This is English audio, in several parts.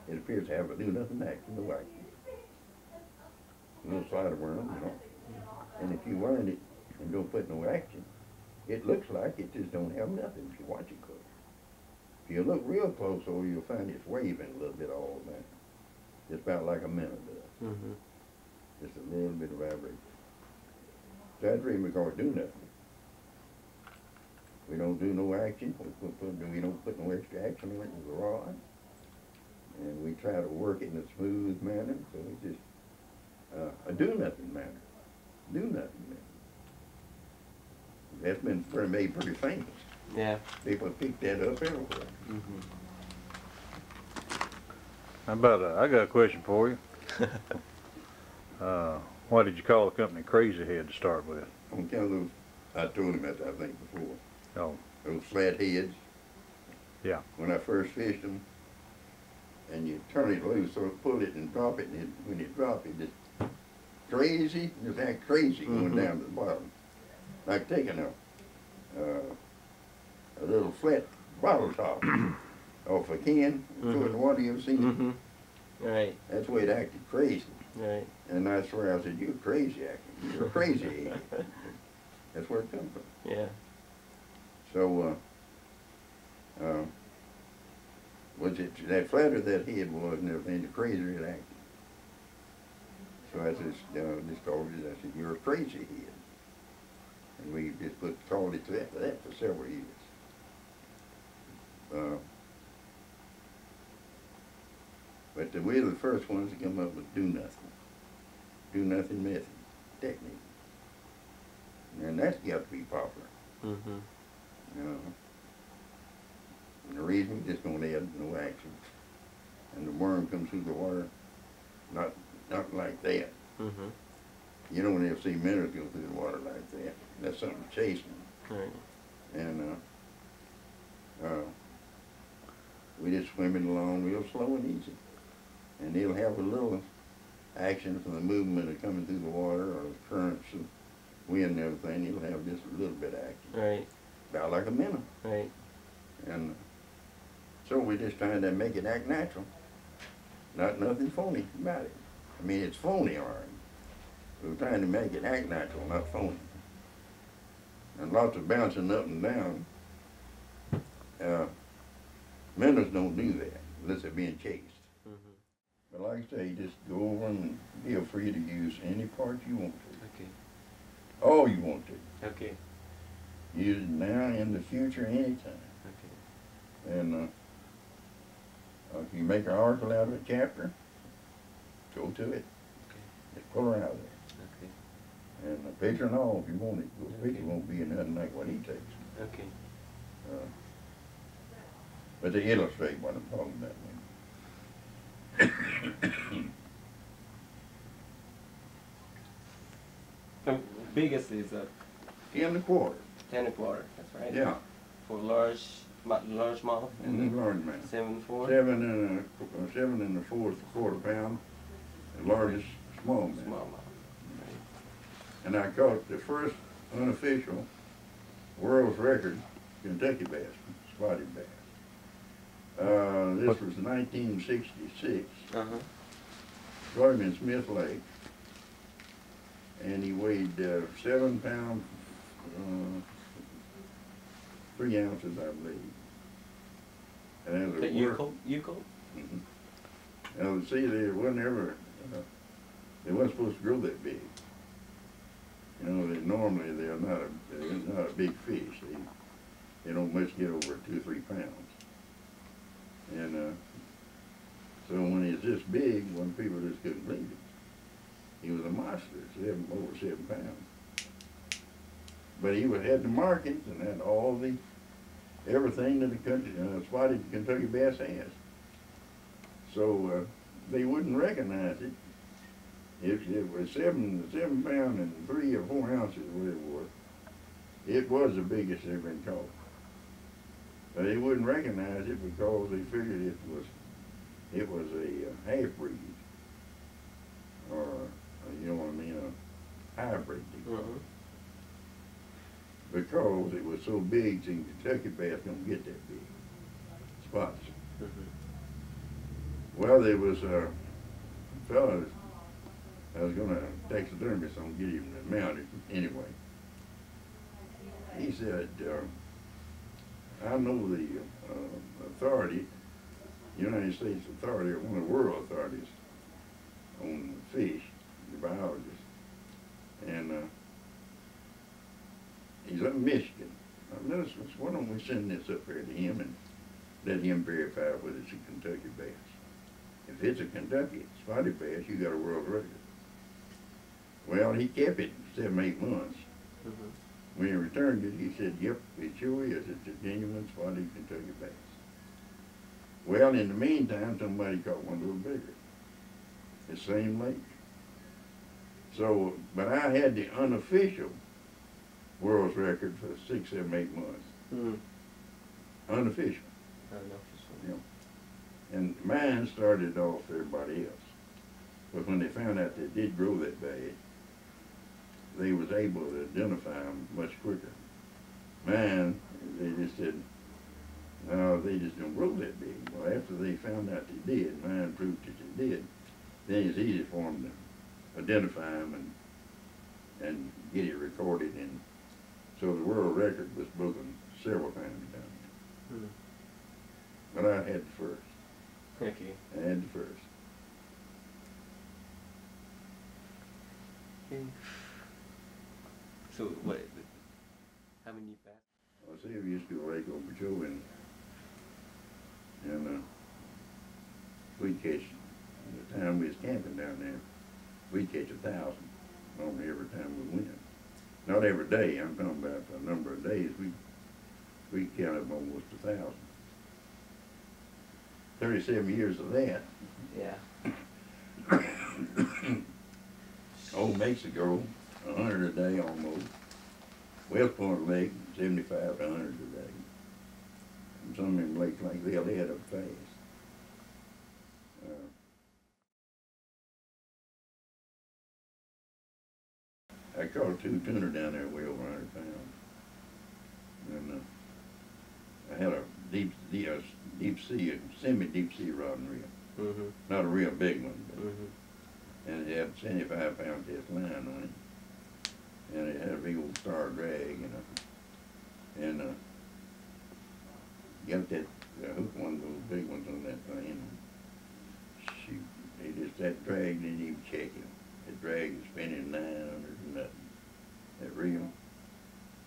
It appears to have a do-nothing action, no action. A little slider worm, you know. And if you wind it and don't put no action, it looks like it just don't have nothing if you watch it close. If you look real close, though, you'll find it's waving a little bit all the time. Just about like a minnow does. Just a little bit of vibration. So that's the reason we call it do nothing. We don't do no action. We don't put no extra action on it with the rod. And we try to work it in a smooth manner. So it's just a do nothing manner. Do nothing manner. That's been made pretty famous. Yeah. People pick that up everywhere. How about, I got a question for you. Why did you call the company Crazy Head to start with? On account of those, I told him that I think before. Oh. Those flat heads. Yeah. When I first fished them, and you turn it loose, so pull it and drop it, and when you drop it, it's crazy, just act crazy going down to the bottom. Like taking a little flat bottle top off a can, throw it in the water, you ever seen it? Right. That's the way it acted crazy. Right. And I swear, I said, you're crazy acting. You're a crazy head. That's where it comes from. Yeah. So, that flatter that head was and everything, the crazier it acted. So I just called it, I said, you're a crazy head. And we just called it that for several years. But we're the first ones to come up with do nothing method technique. And that's got to be popular. And the reason we just don't add no action. And the worm comes through the water, not like that. You don't ever see minnows go through the water like that. That's something chasing them. Right. And we just swim it along real slow and easy. And they'll have a little action from the movement of coming through the water or the currents and wind and everything. He'll have just a little bit of action. Right. About like a minnow. Right. And so we're just trying to make it act natural. Nothing phony about it. I mean, it's phony, all right. We're trying to make it act natural, not phony. And lots of bouncing up and down. Minnows don't do that unless they're being chased. But like I say, just go over and feel free to use any part you want to. Okay. All you want to. Okay. Use it now, in the future, anytime. Okay. And if you make an article out of a chapter, go to it. Okay. Just pull her out of there. Okay. And a picture and all, if you want it. The picture won't be nothing like what he takes. Okay. But to illustrate what I'm talking about. The biggest is 10 1/4. 10 1/4. That's right. Yeah. For largemouth. And largemouth. 7 4. 7 1/4 pound. The largest smallmouth. Smallmouth. And I caught the first unofficial world's record Kentucky bass, spotted bass. This was 1966. Caught him in Smith Lake, and he weighed 7 pounds, 3 ounces, I believe. And The Yuko? Now, see, they wasn't ever, they wasn't supposed to grow that big. You know, normally they're not a big fish. They don't much get over 2 or 3 pounds. And so when he's this big, when people just couldn't believe it, he was a monster, over 7 pounds. But he had the markings and had everything that the spotted Kentucky bass has. So they wouldn't recognize it. If it was 7 pounds and 3 or 4 ounces, whatever it was the biggest ever been caught. But they wouldn't recognize it because they figured it was a half-breed, or you know what I mean, a hybrid. Because it was so big, see, Kentucky bass don't get that big spots. Well, there was a fellow I was gonna taxidermy some, get him mounted anyway. He said, I know the authority, United States authority, or one of the world authorities on fish, the biologist, and he's up in Michigan. Why don't we send this up there to him and let him verify whether it's a Kentucky bass? If it's a Kentucky spotted bass, you got a world record. Well, he kept it 7, 8 months. When he returned it, he said, yep, it sure is. It's a genuine spotted Kentucky bass. Well, in the meantime, somebody caught one a little bigger. The same lake. So, but I had the unofficial world's record for 6, 7, 8 months. Unofficial. You know. And mine started off everybody else. But when they found out they did grow that bad, they was able to identify them much quicker. Mine, they just said, no, they just don't grow that big. Well, after they found out they did, mine proved that they did, then it's easy for them to identify them and get it recorded. And so the world record was broken several times down there. But I had the first. Okay. I had the first. So what? How many bass? Well, see, we used to go Lake Okeechobee and we'd catch, the time we was camping down there, we'd catch 1,000 normally every time we went. Not every day, I'm talking about a number of days, we counted almost 1,000. 37 years of that. Yeah. Old Mexico, 100 a day almost. West Point Lake, 75 to 100 a day. And some of them lakes like they had up fast. I caught 2 tuna down there way over 100 pounds. And I had a deep sea, semi-deep sea rod and reel. Not a real big one, but and it had 75-pound test line on it. And it had a big old star drag, and got that hook, one of those big ones on that thing. And shoot, that drag didn't even check it. That drag was spinning 900 and nothing. That reel,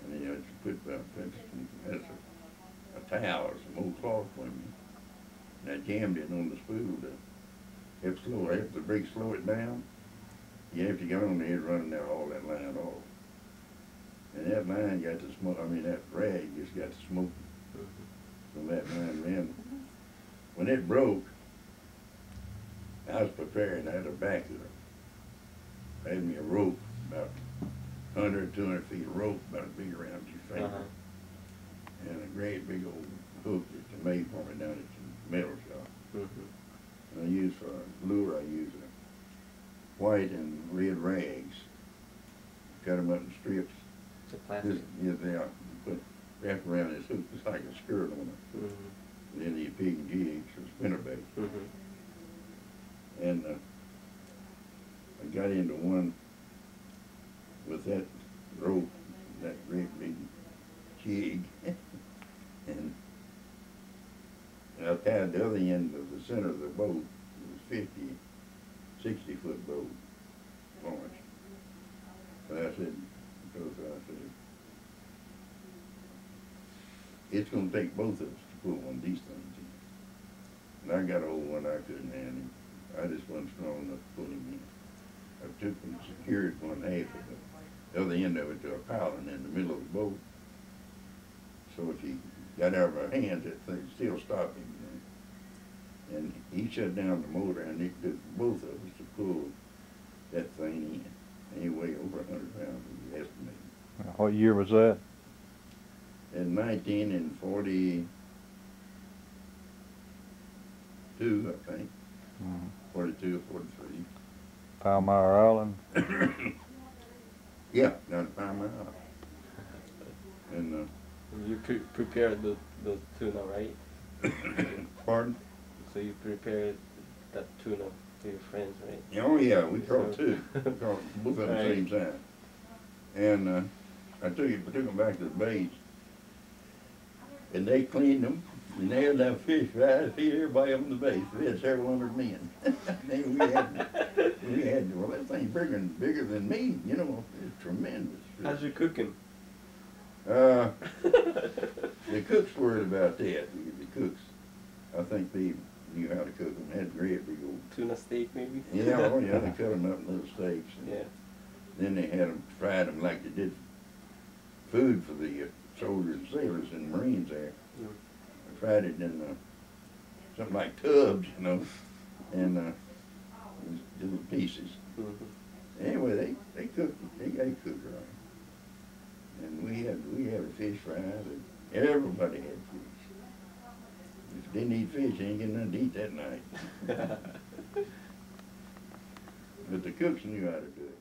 and then you had to put that's a towel or some old cloth for me. And I jammed it on the spool to help the brake slow it down. You have to get on there running down all that line off. And that line got to smoke, that drag just got to smoke from that line. Man, when it broke, I was prepared. I had a backhook. I had me a rope, about 100, 200 feet of rope, about as big around your finger. And a great big old hook that they made for me down at the metal shop. And I used for lure, I used white and red rags. Cut them up in strips. Plastic. They wrapped around this hook, it's like a skirt on it. And then you pig and jigs or spinnerbait. And I got into one with that rope, that great big jig, and I tied the other end of the center of the boat. It was 60-foot boat launch. But I said, it's going to take both of us to pull one of these things in. And I got a hold one I couldn't handle him. I just wasn't strong enough to pull him in. I took and secured one half of the other end of it to a piling in the middle of the boat. So if he got out of our hands, that thing still stopped him. And he shut down the motor, and it took both of us to pull that thing in. Anyway, over 100 pounds, we estimated. What year was that? In 1942, I think. 42 or 43. Palmyra Island? Yeah, down at Palmyra. And you prepared the tuna, right? pardon? So you prepared that tuna to your friends, right? Oh yeah, we caught So- two. We caught both at the Right. same time. And I took them back to the base, and they cleaned them, and they had that fish fry to feed everybody on the base. We had several hundred men. And we had, well, that thing's bigger than me, you know, it's tremendous. How's your cooking? The cooks worried about that. The cooks, I think they knew how to cook them. They had great big old. Tuna steak, maybe? Yeah, oh yeah, they cut them up in little steaks. And Yeah. then they had them, fried them like they did food for the soldiers and sailors and Marines there. Mm. They fried it in something like tubs, you know, and little pieces. Mm-hmm. Anyway, they cooked. They cooked right. And we had a fish fry. And everybody had fish. If they didn't eat fish, they ain't getting nothing to eat that night. But the cooks knew how to do it.